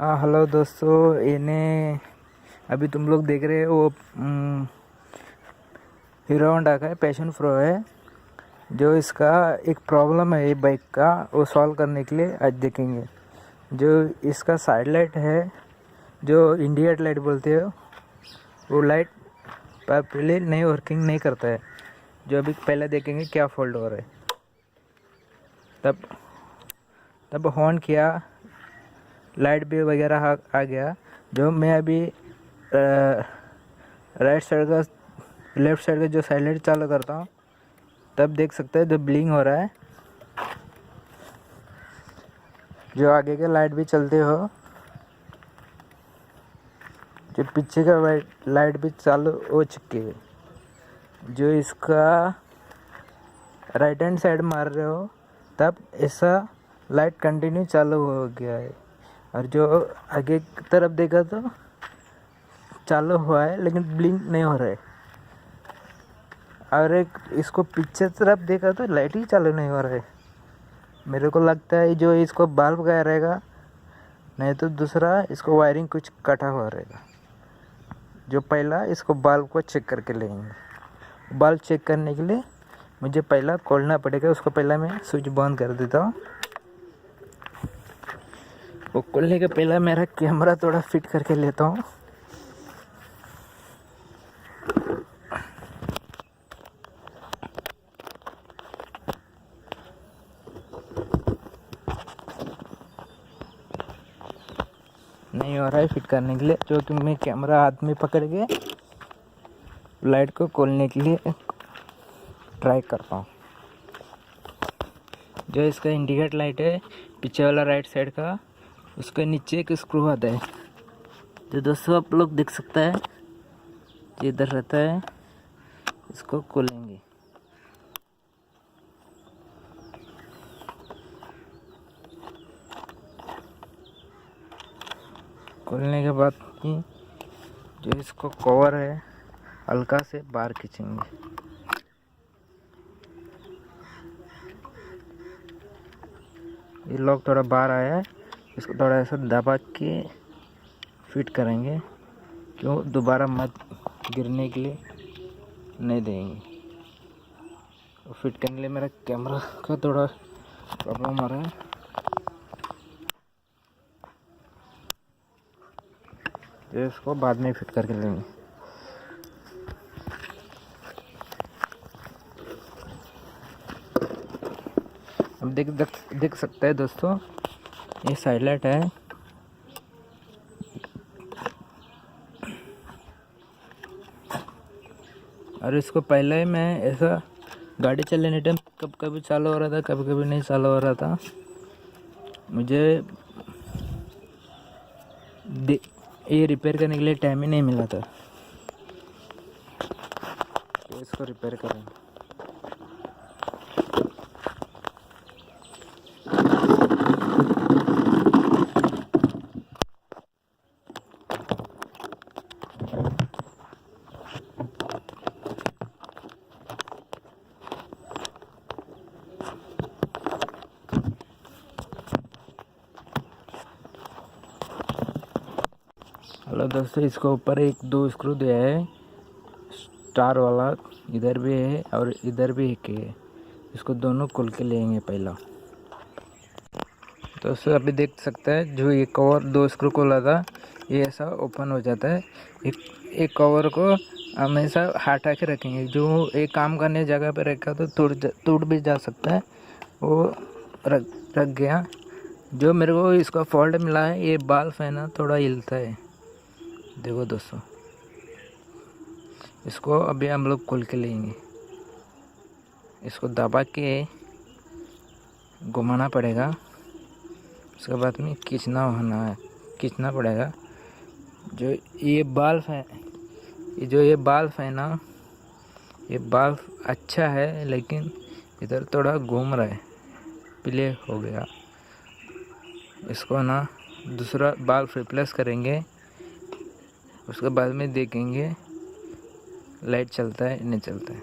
हाँ हेलो दोस्तों, इन्हें अभी तुम लोग देख रहे हो वो हीरो होंडा का पैशन प्रो है। जो इसका एक प्रॉब्लम है ये बाइक का, वो सॉल्व करने के लिए आज देखेंगे। जो इसका साइड लाइट है, जो इंडिकेटर लाइट बोलते हो, वो लाइट पहले नहीं वर्किंग नहीं करता है। जो अभी पहले देखेंगे क्या फॉल्ट हो रहा है। तब हॉर्न किया, लाइट भी वगैरह आ गया। जो मैं अभी राइट साइड का लेफ़्ट साइड का जो साइड लाइट चालू करता हूँ, तब देख सकते हैं जो ब्लिंक हो रहा है। जो आगे के लाइट भी चलते हो, जो पीछे का लाइट भी चालू हो चुकी है। जो इसका राइट हैंड साइड मार रहे हो, तब ऐसा लाइट कंटिन्यू चालू हो गया है। और जो आगे की तरफ देखा तो चालू हुआ है, लेकिन ब्लिंक नहीं हो रहा है। और एक इसको पीछे तरफ देखा तो लाइट ही चालू नहीं हो रहा है। मेरे को लगता है जो इसको बल्ब गया रहेगा, नहीं तो दूसरा इसको वायरिंग कुछ कटा हुआ रहेगा। जो पहला इसको बल्ब को चेक करके लेंगे। बल्ब चेक करने के लिए मुझे पहला खोलना पड़ेगा। उसको पहला मैं स्विच बंद कर देता हूँ। वो खोलने के पहला मेरा कैमरा थोड़ा फिट करके लेता हूँ। नहीं हो रहा है फिट करने के लिए, जो कि मैं कैमरा हाथ में पकड़ के लाइट को खोलने के लिए ट्राई करता हूँ। जो इसका इंडिकेटर लाइट है पीछे वाला राइट साइड का, उसके नीचे एक स्क्रू आता है। जो दोस्तों आप लोग देख सकता है, ये इधर रहता है। इसको खोलेंगे। खोलने के बाद जो इसको कवर है हल्का से बाहर खींचेंगे। ये लॉक थोड़ा बाहर आया है, इसको थोड़ा ऐसा दबा के फिट करेंगे, क्यों दोबारा मत गिरने के लिए नहीं देंगे। फिट करने के लिए मेरा कैमरा का थोड़ा प्रॉब्लम आ रहा है। तो इसको बाद में फिट करके लेंगे। अब देख सकते हैं दोस्तों, ये साइड लाइट है। और इसको पहले ही मैं ऐसा गाड़ी चलाने टाइम कभी कभी चालू हो रहा था, कभी कभी नहीं चालू हो रहा था। मुझे ये रिपेयर करने के लिए टाइम ही नहीं मिला था। तो इसको रिपेयर करेंगे। हेलो दोस्तों, इसको ऊपर एक दो स्क्रू दिया है स्टार वाला, इधर भी है और इधर भी एक है। इसको दोनों खोल के लेंगे पहला। दोस्तों अभी देख सकते हैं, जो ये कवर दो स्क्रू खोला था, ये ऐसा ओपन हो जाता है। एक कवर को हमेशा हटा के रखेंगे। जो एक काम करने जगह पे रखा तो टूट भी जा सकता है, वो रख गया। जो मेरे को इसका फॉल्ट मिला है, ये बाल है ना, थोड़ा हिलता है। देखो दोस्तों, इसको अभी हम लोग खोल के लेंगे। इसको दबा के घुमाना पड़ेगा। उसके बाद में खींचना पड़ेगा। जो ये बाल्ब है, ये बाल्ब है ना, ये बाल्ब अच्छा है, लेकिन इधर थोड़ा घूम रहा है, प्ले हो गया। इसको ना दूसरा बाल्ब रिप्लेस करेंगे। उसके बाद में देखेंगे लाइट चलता है नहीं चलता है।